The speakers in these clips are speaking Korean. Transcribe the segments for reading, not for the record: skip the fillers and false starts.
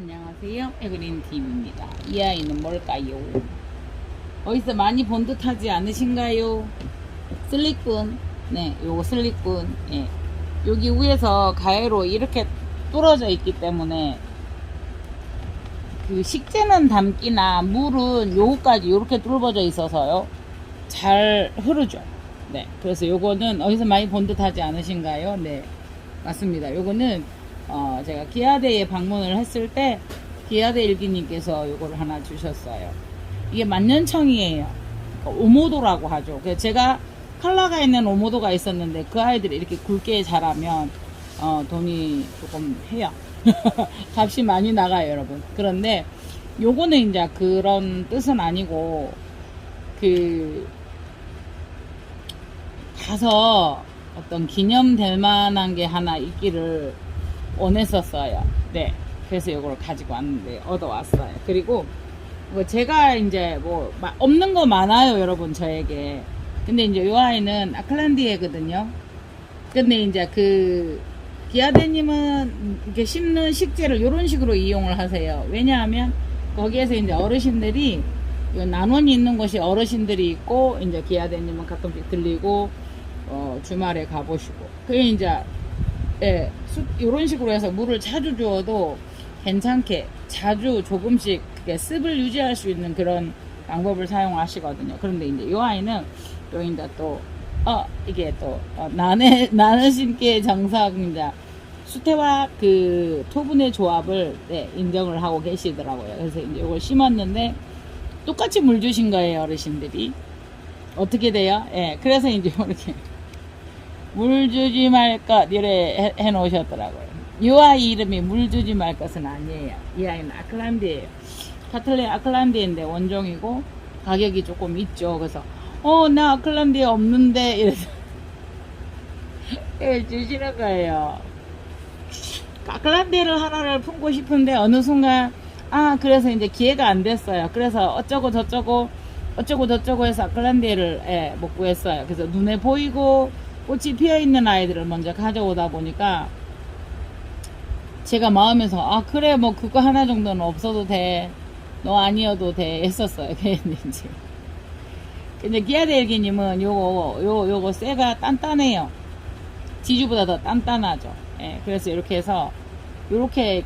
안녕하세요. 에그린TV입니다. 이 아이는 뭘까요? 어디서 많이 본 듯 하지 않으신가요? 슬릭분. 네, 요거 슬릭분. 예. 여기 위에서 가해로 이렇게 뚫어져 있기 때문에 그 식재는 담기나 물은 요거까지 이렇게 뚫어져 있어서요. 잘 흐르죠. 네. 그래서 요거는 어디서 많이 본 듯 하지 않으신가요? 네. 맞습니다. 요거는 제가 기아대에 방문을 했을 때 기아대 일기님께서 요거를 하나 주셨어요. 이게 만년청이에요. 오모도라고 하죠. 그래서 제가 컬러가 있는 오모도가 있었는데 그 아이들이 이렇게 굵게 자라면 돈이 조금 해요. 값이 많이 나가요, 여러분. 그런데 요거는 이제 그런 뜻은 아니고 가서 어떤 기념될 만한 게 하나 있기를 원했었어요. 네. 그래서 이걸 가지고 왔는데, 얻어왔어요. 그리고, 제가 이제 없는 거 많아요, 여러분, 저에게. 근데 이제 요 아이는 아클란디에거든요. 근데 이제 기아대님은 이렇게 심는 식재를 요런 식으로 이용을 하세요. 왜냐하면, 거기에서 이제 어르신들이, 난원이 있는 곳이 어르신들이 있고, 이제 기아대님은 가끔씩 들리고, 주말에 가보시고. 그게 이제, 예, 이런 식으로 해서 물을 자주 주어도 괜찮게 자주 조금씩 습을 유지할 수 있는 그런 방법을 사용하시거든요. 그런데 이제 이 아이는 또 이제 이게 나느신께 정석 이제 수태와 그 토분의 조합을 인정을 하고 계시더라고요. 그래서 이제 이걸 심었는데 똑같이 물 주신 거예요, 어르신들이. 어떻게 돼요? 예, 그래서 이제 이렇게 물 주지 말 것 이래 해 놓으셨더라고요. 이 아이 이름이 물 주지 말 것은 아니에요. 이 아이는 아클란디에요. 카틀레 아클란디인데 원종이고 가격이 조금 있죠. 그래서 나 아클란디에 없는데 이래서 주시는 거예요. 아클란디를 하나를 품고 싶은데 어느 순간 그래서 이제 기회가 안 됐어요. 그래서 어쩌고 저쩌고 해서 아클란디를 못 구했어요. 그래서 눈에 보이고 꽃이 피어있는 아이들을 먼저 가져오다 보니까 제가 마음에서 그래 그거 하나 정도는 없어도 돼, 너 아니어도 돼 했었어요. 그랬는지. 근데 기아대일기님은 요거 쇠가 단단해요. 지주보다 더 단단하죠. 예, 그래서 이렇게 해서 이렇게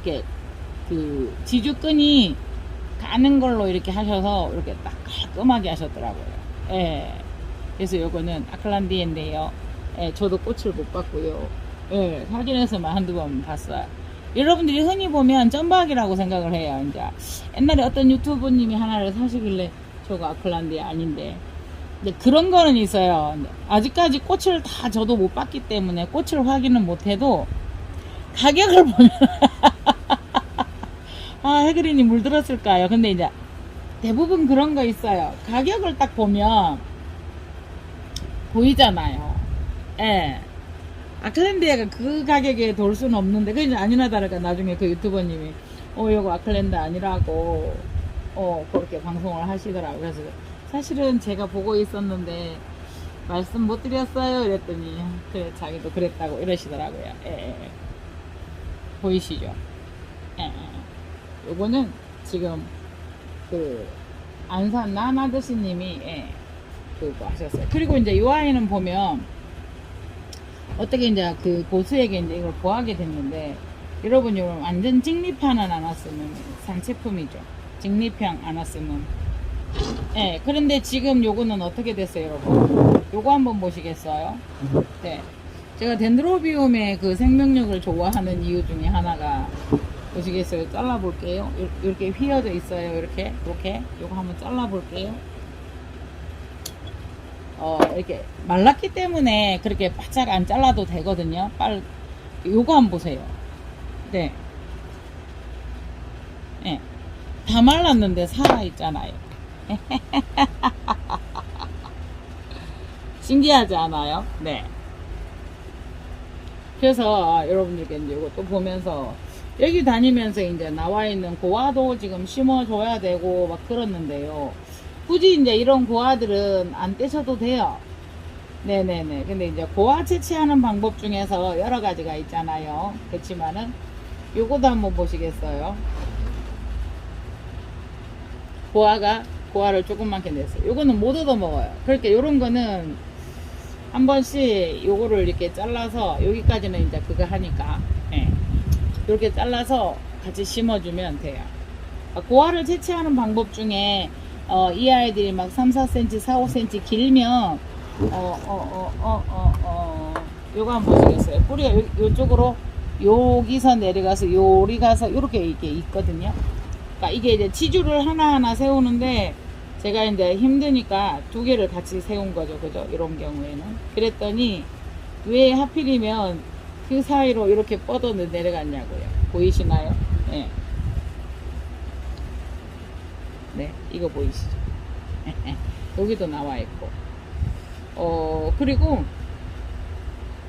지주끈이 가는 걸로 이렇게 하셔서 이렇게 딱 깔끔하게 하셨더라고요. 예. 그래서 요거는 아클란디인데요. 예, 저도 꽃을 못 봤고요. 예, 사진에서만 한두 번 봤어요. 여러분들이 흔히 보면 점박이라고 생각을 해요. 이제 옛날에 어떤 유튜버님이 하나를 사시길래 저거 아클란디 아닌데. 근데 그런 거는 있어요. 아직까지 꽃을 다 저도 못 봤기 때문에 꽃을 확인은 못해도 가격을 보면 해그린이 물들었을까요? 근데 이제 대부분 그런 거 있어요. 가격을 딱 보면 보이잖아요. 예. 아클랜드가 그 가격에 돌 수는 없는데, 그게 아니나 다를까 나중에 그 유튜버님이, 요거 아클랜드 아니라고, 그렇게 방송을 하시더라고요. 그래서 사실은 제가 보고 있었는데, 말씀 못 드렸어요. 이랬더니, 그래, 자기도 그랬다고 이러시더라고요. 예. 보이시죠? 예. 요거는 지금, 안산 나나드시님이, 그거 하셨어요. 그리고 이제 이 아이는 보면, 어떻게 이제 고수에게 이제 이걸 구하게 됐는데, 여러분 완전 직립향은 안 왔으면 산체품이죠. 직립향 안 왔으면. 예, 그런데 지금 요거는 어떻게 됐어요, 여러분? 요거 한번 보시겠어요? 네. 제가 덴드로비움의 그 생명력을 좋아하는 이유 중에 하나가, 보시겠어요? 잘라볼게요. 이렇게 휘어져 있어요. 이렇게. 요거 한번 잘라볼게요. 이렇게 말랐기 때문에 그렇게 바짝 안 잘라도 되거든요. 요거 한번 보세요. 네. 네. 다 말랐는데 살아있잖아요. 신기하지 않아요? 네. 그래서 여러분들께 이제 이거 또 보면서 여기 다니면서 이제 나와 있는 고화도 지금 심어줘야 되고 막 그러는데요. 굳이 이제 이런 고화들은 안 떼셔도 돼요. 네네네. 근데 이제 고화 채취하는 방법 중에서 여러 가지가 있잖아요. 그렇지만은 요거도 한번 보시겠어요? 고아를 조금만게 냈어요. 요거는 못 얻어 먹어요. 그러니까 요런 거는 한 번씩 요거를 이렇게 잘라서 여기까지는 이제 그거 하니까 예. 이렇게 잘라서 같이 심어주면 돼요. 고아를 채취하는 방법 중에 이 아이들이 막 3, 4cm, 4, 5cm 길면 요거 한번 보시겠어요? 뿌리가 요쪽으로 여기서 내려가서 요리 가서 요렇게 이게 있거든요. 그러니까 이게 이제 지주를 하나하나 세우는데 제가 이제 힘드니까 두 개를 같이 세운 거죠. 그죠? 이런 경우에는. 그랬더니 왜 하필이면 그 사이로 이렇게 뻗어 내려갔냐고요. 보이시나요? 네. 네, 이거 보이시죠? 여기도 나와 있고. 그리고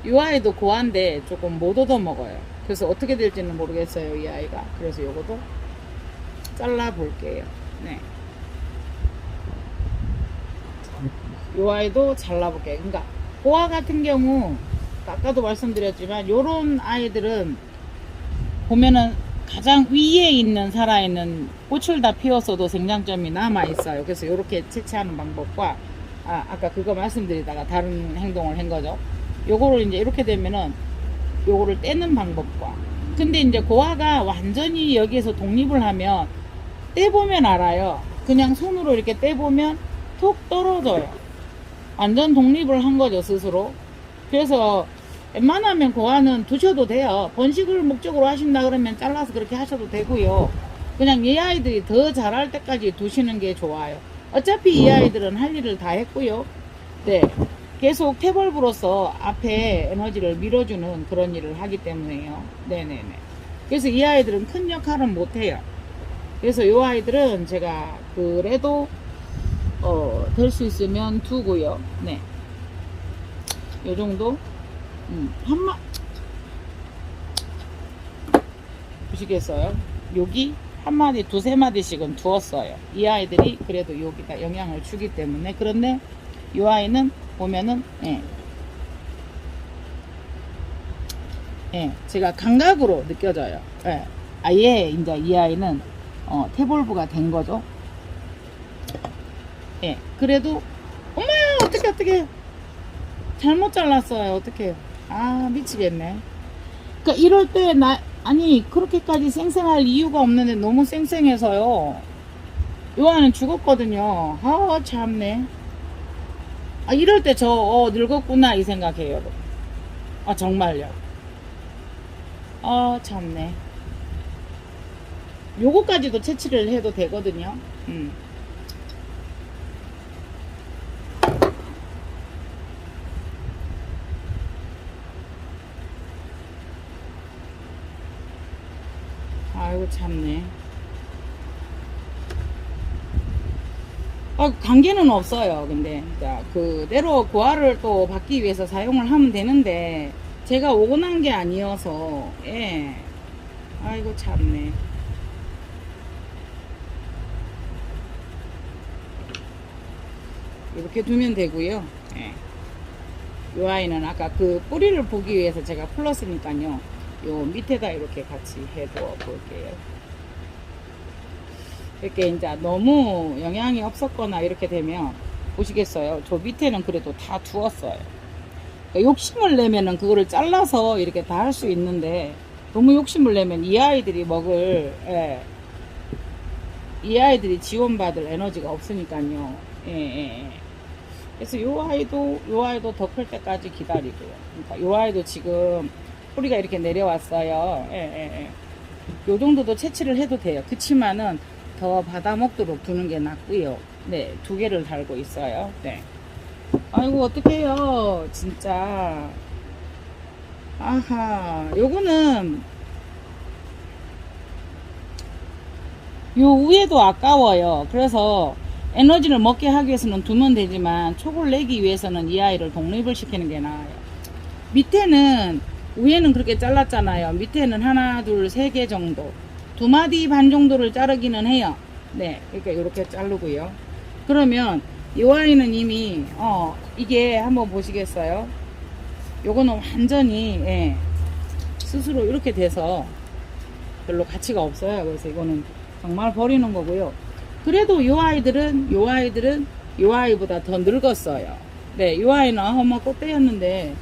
이 아이도 고아인데 조금 못 얻어 먹어요. 그래서 어떻게 될지는 모르겠어요, 이 아이가. 그래서 요것도 잘라 볼게요. 네. 요 아이도 잘라볼게요. 그러니까 고아 같은 경우 아까도 말씀드렸지만 요런 아이들은 보면은 가장 위에 있는 살아있는 꽃을 다 피웠어도 생장점이 남아 있어요. 그래서 요렇게 채취하는 방법과 아까 그거 말씀드리다가 다른 행동을 한 거죠. 요거를 이제 이렇게 되면은 요거를 떼는 방법과, 근데 이제 고아가 완전히 여기에서 독립을 하면 떼보면 알아요. 그냥 손으로 이렇게 떼보면 톡 떨어져요. 완전 독립을 한 거죠, 스스로. 그래서 웬만하면 고아는 두셔도 돼요. 번식을 목적으로 하신다 그러면 잘라서 그렇게 하셔도 되고요. 그냥 이 아이들이 더 자랄 때까지 두시는 게 좋아요. 어차피 이 아이들은 할 일을 다 했고요. 네. 계속 태벌브로서 앞에 에너지를 밀어주는 그런 일을 하기 때문에요. 네네네. 그래서 이 아이들은 큰 역할은 못해요. 그래서 이 아이들은 제가 그래도 될 수 있으면 두고요. 네. 요 정도. 보시겠어요? 여기 한 마디, 두세 마디씩은 두었어요. 이 아이들이 그래도 여기다 영향을 주기 때문에. 그런데 이 아이는 보면은 제가 감각으로 느껴져요. 아예 이제 이 아이는 태볼브가 된 거죠. 그래도 엄마 어떻게 잘못 잘랐어요. 어떻게? 미치겠네. 그러니까 이럴 때 아니 그렇게까지 쌩쌩할 이유가 없는데 너무 쌩쌩해서요. 요 아이는 죽었거든요. 참네. 이럴 때 저 늙었구나 이 생각해요. 정말요. 참네. 요거까지도 채취를 해도 되거든요. 아이고 참네. 관계는 없어요. 근데 그대로 고아를 또 받기 위해서 사용을 하면 되는데 제가 원한 게 아니어서 아이고 참네. 이렇게 두면 되고요. 이 아이는 아까 그 뿌리를 보기 위해서 제가 풀었으니까요. 요 밑에다 이렇게 같이 해두어 볼게요. 이렇게 이제 너무 영향이 없었거나 이렇게 되면 보시겠어요? 저 밑에는 그래도 다 두었어요. 그러니까 욕심을 내면은 그거를 잘라서 이렇게 다 할 수 있는데 너무 욕심을 내면 이 아이들이 먹을 이 아이들이 지원받을 에너지가 없으니까요. 그래서 요 아이도 더 클 때까지 기다리고요. 그러니까 요 아이도 지금 뿌리가 이렇게 내려왔어요. 요 정도도 채취를 해도 돼요. 그치만은 더 받아 먹도록 두는 게 낫고요. 네, 두 개를 달고 있어요. 네. 아이고 어떡해요 진짜. 요거는 요 위에도 아까워요. 그래서 에너지를 먹게 하기 위해서는 두면 되지만 촉을 내기 위해서는 이 아이를 독립을 시키는 게 나아요. 밑에는 위에는 그렇게 잘랐잖아요. 밑에는 하나, 둘, 세 개 정도, 2마디 반 정도를 자르기는 해요. 네, 그러니까 이렇게 자르고요. 그러면 이 아이는 이미 이게 한번 보시겠어요? 요거는 완전히 스스로 이렇게 돼서 별로 가치가 없어요. 그래서 이거는 정말 버리는 거고요. 그래도 요 아이들은 요 아이보다 더 늙었어요. 네, 요 아이는 한번 꽃대였는데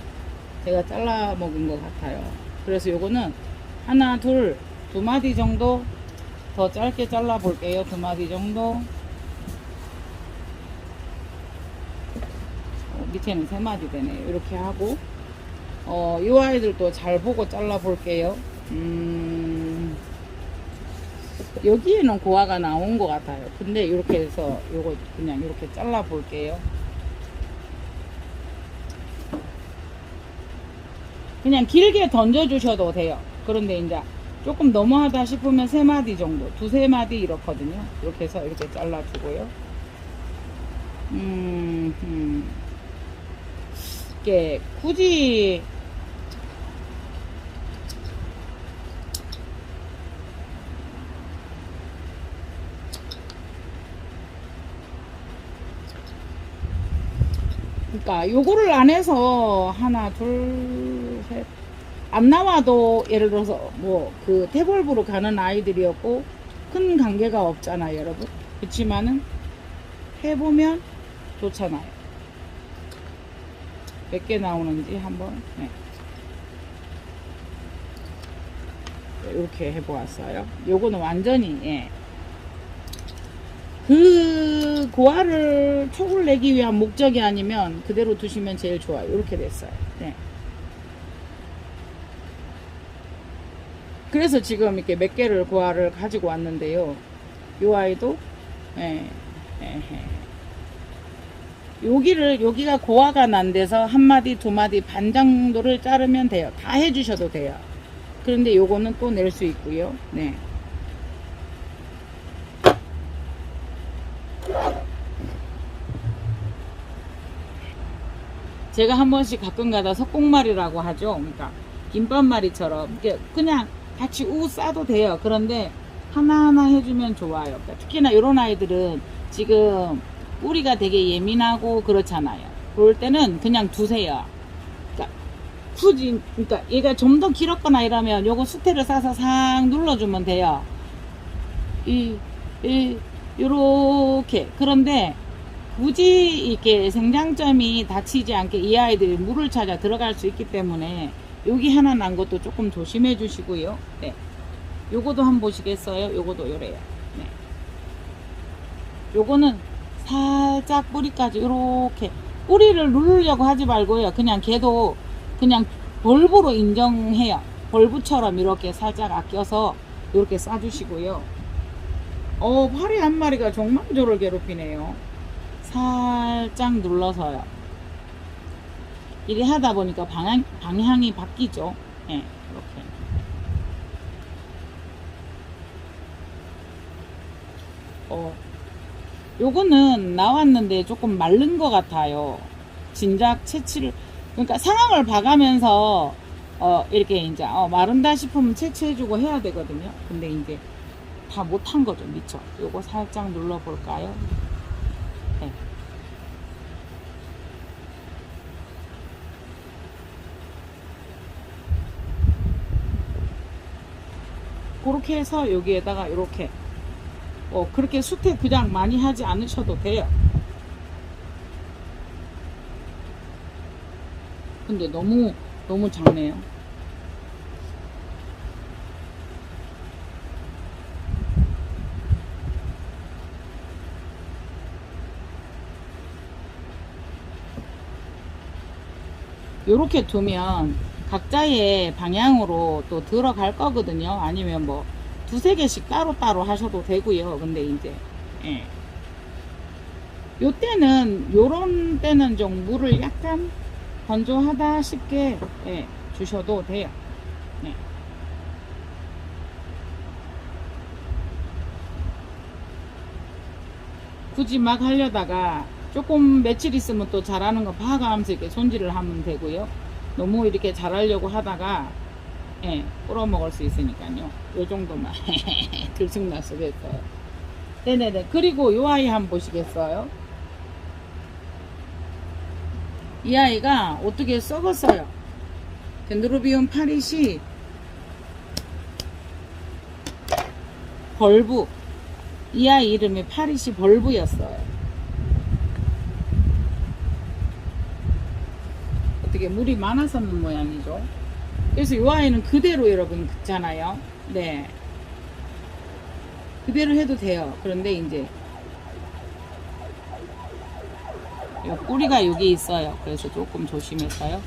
제가 잘라 먹은 것 같아요. 그래서 요거는 하나, 둘, 두 마디 정도 더 짧게 잘라 볼게요. 두 마디 정도. 밑에는 세 마디 되네요. 이렇게 하고, 이 아이들도 잘 보고 잘라 볼게요. 여기에는 고화가 나온 것 같아요. 근데 이렇게 해서 요거 그냥 이렇게 잘라 볼게요. 그냥 길게 던져 주셔도 돼요. 그런데 이제 조금 너무하다 싶으면 세 마디 정도, 두세 마디 이렇거든요. 이렇게 해서 이렇게 잘라 주고요. 이게 굳이 그러니까 요거를 안 해서 하나, 둘, 셋 안 나와도 예를 들어서 뭐 그 태볼부로 가는 아이들이었고 큰 관계가 없잖아요, 여러분. 그렇지만은 해보면 좋잖아요. 몇 개 나오는지 한번 이렇게 해보았어요. 요거는 완전히 그 고화를 촉을 내기 위한 목적이 아니면 그대로 두시면 제일 좋아요. 이렇게 됐어요. 그래서 지금 이렇게 몇 개를 고화를 가지고 왔는데요. 요 아이도 여기가 고화가 난 데서 한 마디 두 마디 반 정도를 자르면 돼요. 다 해주셔도 돼요. 그런데 요거는 또 낼 수 있고요. 제가 한 번씩 가끔가다 석공말이라고 하죠. 그러니까 김밥말이처럼 그냥 같이 우 싸도 돼요. 그런데 하나하나 해주면 좋아요. 그러니까 특히나 이런 아이들은 지금 뿌리가 되게 예민하고 그렇잖아요. 그럴 때는 그냥 두세요. 그러니까 굳이 그러니까 얘가 좀 더 길었거나 이러면 요거 수태를 싸서 싹 눌러주면 돼요. 요렇게. 그런데 굳이 이렇게 생장점이 다치지 않게 이 아이들이 물을 찾아 들어갈 수 있기 때문에 여기 하나 난 것도 조금 조심해 주시고요. 요거도 한번 보시겠어요? 요거도 요래요. 요거는 살짝 뿌리까지 이렇게 뿌리를 누르려고 하지 말고요. 그냥 걔도 그냥 벌브로 인정해요. 벌브처럼 이렇게 살짝 아껴서 이렇게 싸주시고요. 파리 한 마리가 정말 괴롭히네요. 살짝 눌러서요. 이렇게 하다 보니까 방향이 바뀌죠. 이렇게. 요거는 나왔는데 조금 마른 것 같아요. 진작 채취를, 그러니까 상황을 봐가면서, 이렇게 이제, 마른다 싶으면 채취해주고 해야 되거든요. 근데 이제 다 못한 거죠. 미처. 요거 살짝 눌러볼까요? 그렇게 해서 여기에다가 이렇게 그렇게 수태 그냥 많이 하지 않으셔도 돼요. 근데 너무 작네요. 요렇게 두면 각자의 방향으로 또 들어갈 거거든요. 아니면 뭐 두세 개씩 따로따로 하셔도 되고요. 근데 이제 요런 때는 좀 물을 약간 건조하다 싶게 주셔도 돼요. 굳이 막 하려다가 조금 며칠 있으면 또 잘하는 거 봐가면서 이렇게 손질을 하면 되고요. 너무 이렇게 잘하려고 하다가 뿌려 먹을 수 있으니까요. 요 정도만 들쑥날쑥 했어요. 네네네. 그리고 요 아이 한번 보시겠어요? 이 아이가 어떻게 썩었어요. 덴드로비움 파릿이 벌브 이 아이 이름이 파리시 벌브였어요. 어떻게 물이 많았었는 모양이죠. 그래서 이 아이는 그대로 여러분 긋잖아요. 네. 그대로 해도 돼요. 그런데 이제 뿌리가 여기 있어요. 그래서 조금 조심했어요.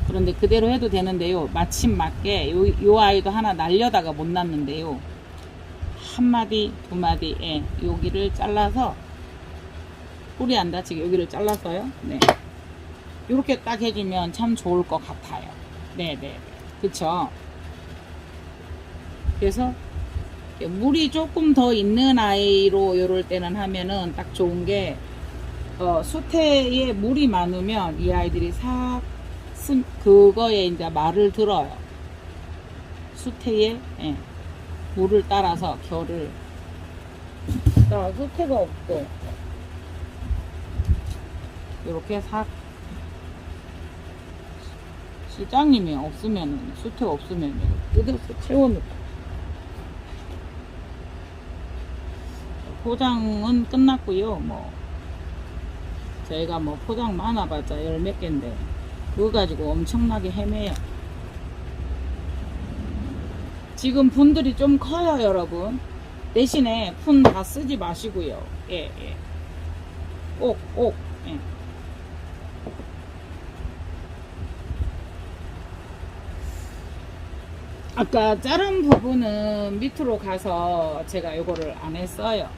그런데 그대로 해도 되는데요. 마침 맞게 요 아이도 하나 날려다가 못 났는데요. 한 마디, 두 마디에 여기를 잘라서 뿌리 안 다치게 여기를 잘랐어요. 네. 이렇게 딱 해주면 참 좋을 것 같아요. 네네. 그쵸? 그래서 물이 조금 더 있는 아이로 이럴 때는 하면은 딱 좋은 게 수태에 물이 많으면 이 아이들이 그거에 이제 말을 들어요. 수태에 예, 물을 따라서 결을 수태가 없고 이렇게 시장님이 없으면은 수태 없으면 뜯어서 채워놓고 포장은 끝났고요. 뭐 저희가 뭐 포장 많아봤자 열 몇 개인데 그거 가지고 엄청나게 헤매요. 지금 분들이 좀 커요, 여러분. 대신에 푼 다 쓰지 마시고요. 예, 예. 꼭, 예. 아까 자른 부분은 밑으로 가서 제가 요거를 안 했어요.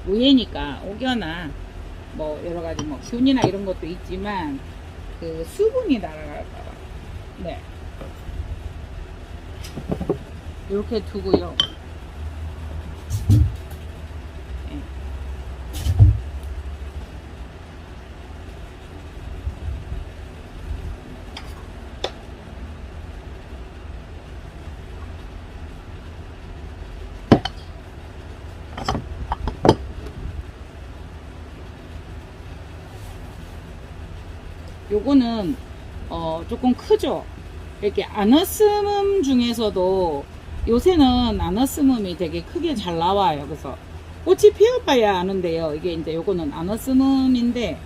위에니까 혹여나 뭐 여러가지 뭐 균이나 이런 것도 있지만 그 수분이 날아갈까봐. 네. 이렇게 두고요. 네. 요거는 조금 크죠. 이렇게 아너스멈 중에서도 요새는 아너스멈이 되게 크게 잘 나와요. 그래서 꽃이 피어봐야 아는데요. 이게 이제 요거는 아너스멈인데,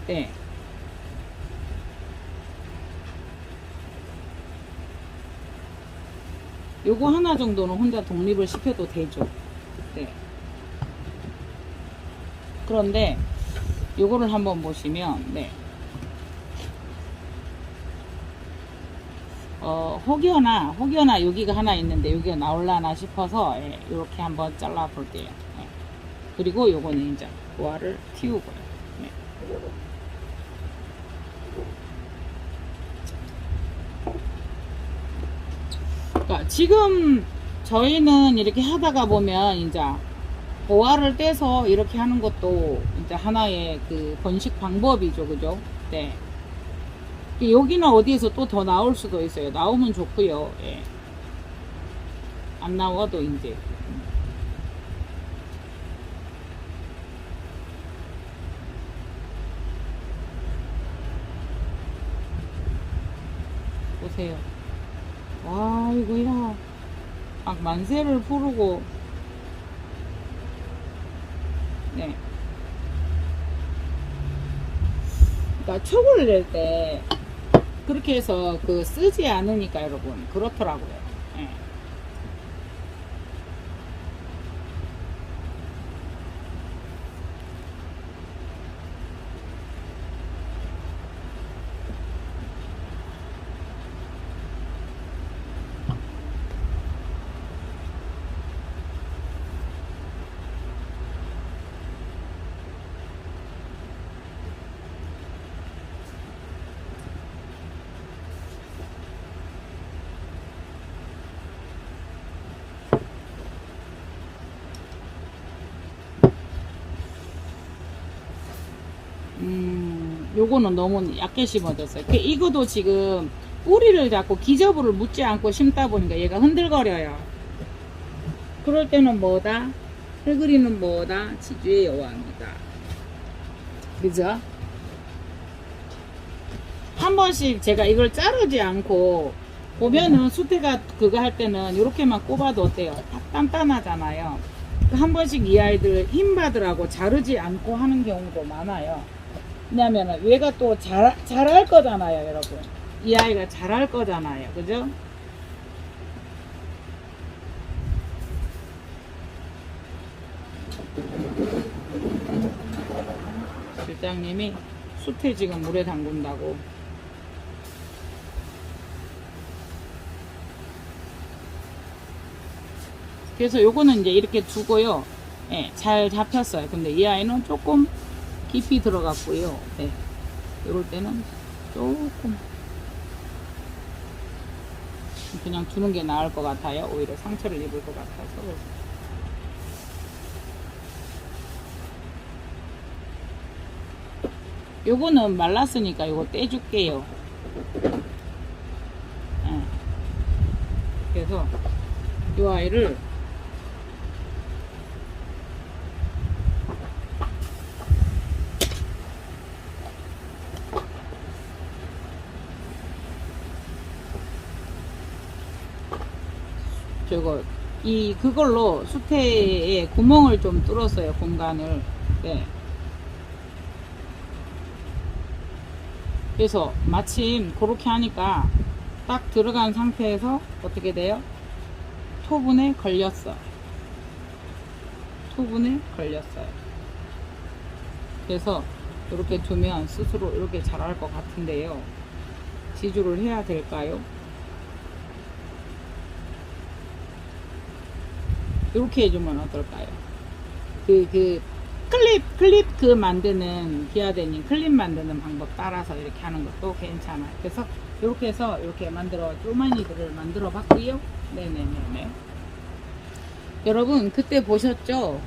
네. 요거 하나 정도는 혼자 독립을 시켜도 되죠. 네. 그런데 요거를 한번 보시면, 네. 혹여나 여기가 하나 있는데 여기가 나올라나 싶어서 예, 이렇게 한번 잘라 볼게요. 예. 그리고 요거는 이제 보아를 틔우고요. 네. 그러니까 지금 저희는 이렇게 하다가 보면 이제 보아를 떼서 이렇게 하는 것도 이제 하나의 그 번식 방법이죠, 그죠? 네. 여기는 어디에서 또 더 나올 수도 있어요. 나오면 좋고요. 예. 안 나와도 이제 보세요. 와 이거야 막 만세를 부르고 네. 그러니까 촉을 낼 때 그렇게 해서 그 쓰지 않으니까 여러분 그렇더라고요. 예. 요거는 너무 얇게 심어졌어요. 이거도 지금 뿌리를 잡고 기저부를 묻지 않고 심다 보니까 얘가 흔들거려요. 그럴 때는 뭐다? 해그리는 뭐다? 지주의 여왕이다. 그죠? 한 번씩 제가 이걸 자르지 않고 보면은 수태가 그거 할 때는 이렇게만 꼽아도 어때요? 딱 단단하잖아요. 한 번씩 이 아이들 힘 받으라고 자르지 않고 하는 경우도 많아요. 왜냐면은 얘가 또 잘할 거잖아요, 여러분. 이 아이가 잘할 거잖아요. 그죠? 실장님이 수태 지금 물에 담근다고. 그래서 요거는 이제 이렇게 두고요. 예, 잘 잡혔어요. 근데 이 아이는 조금 깊이 들어갔고요. 네. 요럴 때는 조금 그냥 두는 게 나을 것 같아요. 오히려 상처를 입을 것 같아서. 요거는 말랐으니까 요거 떼줄게요. 예. 그래서 요 아이를 그걸로 수태에 구멍을 좀 뚫었어요. 공간을. 네. 그래서 마침 그렇게 하니까 딱 들어간 상태에서 어떻게 돼요? 토분에 걸렸어. 토분에 걸렸어요. 그래서 이렇게 두면 스스로 이렇게 자랄 것 같은데요. 지주를 해야 될까요? 이렇게 해주면 어떨까요? 클립 만드는 기아대님 클립 만드는 방법 따라서 이렇게 하는 것도 괜찮아요. 그래서 이렇게 해서 이렇게 쪼마니들을 만들어 봤고요. 네네네네. 여러분 그때 보셨죠?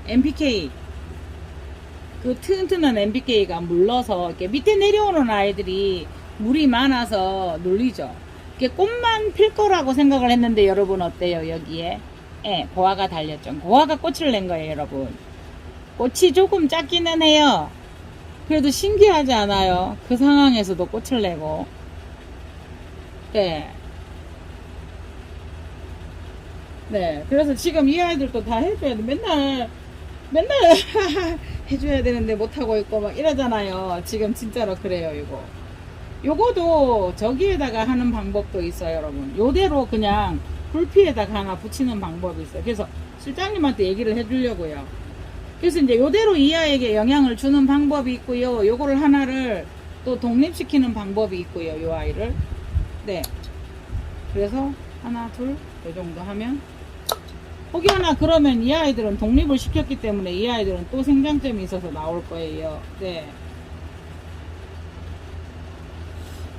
MPK 그 튼튼한 MPK가 물러서 이렇게 밑에 내려오는 아이들이 물이 많아서 눌리죠. 이게 꽃만 필 거라고 생각을 했는데 여러분 어때요? 여기에 고화가 달렸죠. 고화가 꽃을 낸 거예요, 여러분. 꽃이 조금 작기는 해요. 그래도 신기하지 않아요? 그 상황에서도 꽃을 내고. 네. 네. 그래서 지금 이 아이들도 다 해줘야 돼. 맨날 해줘야 되는데 못하고 있고 막 이러잖아요. 지금 진짜로 그래요, 이거. 요거도 저기에다가 하는 방법도 있어요, 여러분. 요대로 그냥 불피에다가 하나 붙이는 방법이 있어요. 그래서 실장님한테 얘기를 해주려고요. 그래서 이제 요대로 이 아이에게 영향을 주는 방법이 있고요. 요거를 하나를 또 독립시키는 방법이 있고요. 요 아이를. 네. 그래서 하나, 둘, 요 정도 하면 혹여나 그러면 이 아이들은 독립을 시켰기 때문에 이 아이들은 또 생장점이 있어서 나올 거예요. 네.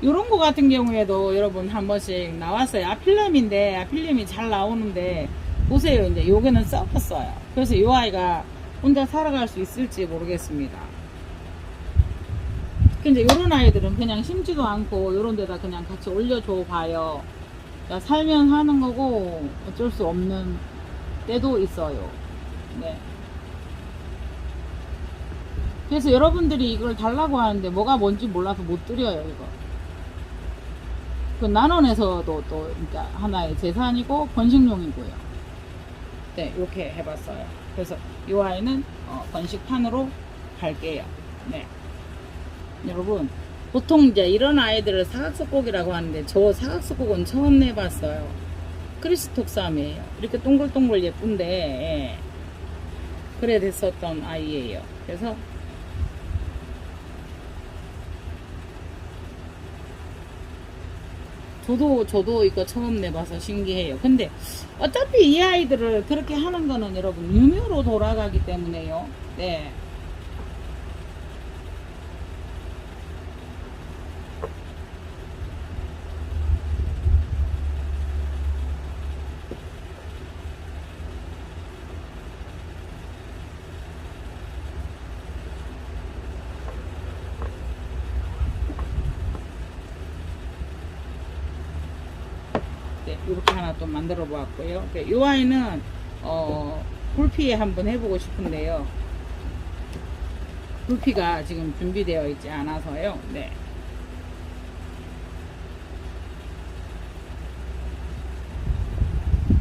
요런 거 같은 경우에도 여러분 한 번씩 나왔어요. 아필름인데 아필름이 잘 나오는데 보세요. 이제 요거는 썩었어요. 그래서 요 아이가 혼자 살아갈 수 있을지 모르겠습니다. 근데 요런 아이들은 그냥 심지도 않고 요런 데다 그냥 같이 올려줘 봐요. 그러니까 살면 하는 거고 어쩔 수 없는 때도 있어요. 네. 그래서 여러분들이 이걸 달라고 하는데 뭐가 뭔지 몰라서 못 드려요, 이거. 그 난원에서도 또 그러니까 하나의 재산이고 번식용이고요. 네, 이렇게 해봤어요. 그래서 이 아이는 번식판으로 갈게요. 네, 여러분 보통 이제 이런 아이들을 사각석곡이라고 하는데 저 사각석곡은 처음 내봤어요. 크리스톡삼이에요. 이렇게 동글동글 예쁜데 예. 그래 됐었던 아이예요. 그래서 저도 이거 처음 내봐서 신기해요. 근데 어차피 이 아이들을 그렇게 하는 거는 여러분 유묘로 돌아가기 때문에요. 네. 이렇게 하나 또 만들어 보았고요. 이 아이는 불피에 한번 해보고 싶은데요. 불피가 지금 준비되어 있지 않아서요. 네.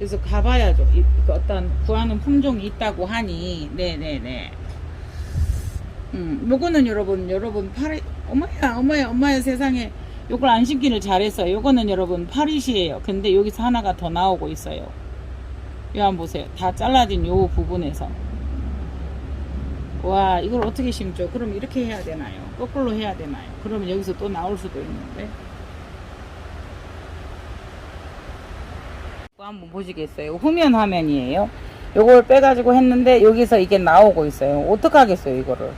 그래서 가봐야죠. 그 어떤 구하는 품종이 있다고 하니. 네네네. 요거는 여러분 파리, 엄마야 세상에. 요걸 안 심기를 잘했어요. 요거는 여러분 파리시예요. 근데 여기서 하나가 더 나오고 있어요. 요 한번 보세요. 다 잘라진 요 부분에서. 와, 이걸 어떻게 심죠? 그럼 이렇게 해야 되나요? 거꾸로 해야 되나요? 그러면 여기서 또 나올 수도 있는데. 이거 한번 보시겠어요? 후면 화면이에요. 요걸 빼가지고 했는데 여기서 이게 나오고 있어요. 어떡하겠어요, 이거를.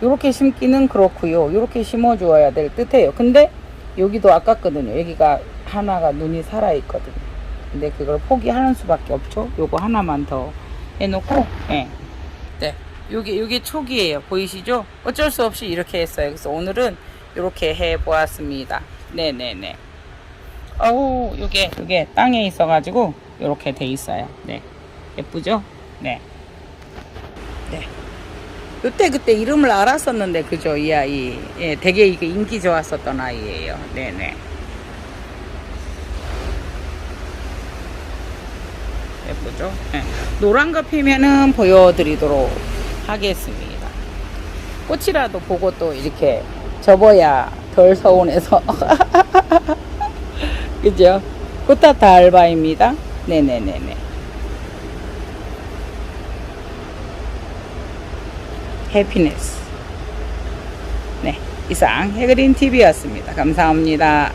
요렇게 심기는 그렇고요. 요렇게 심어 주어야 될 듯해요. 근데 여기도 아깝거든요. 여기가 하나가 눈이 살아있거든요. 근데 그걸 포기하는 수밖에 없죠. 요거 하나만 더 해놓고, 예. 네. 요게 촉이에요. 보이시죠? 어쩔 수 없이 이렇게 했어요. 그래서 오늘은 이렇게 해 보았습니다. 네네네. 어우, 요게 땅에 있어가지고, 요렇게 돼 있어요. 네. 예쁘죠? 네. 네. 그때 이름을 알았었는데, 그죠? 이 아이. 예, 되게 이게 인기 좋았었던 아이예요. 네네. 예쁘죠? 네. 노란 거 피면은 보여드리도록 하겠습니다. 꽃이라도 보고 또 이렇게 접어야 덜 서운해서. 그죠? 꽃타타 알바입니다. 네네네네. 해피니스. 네. 이상 해그린 TV였습니다. 감사합니다.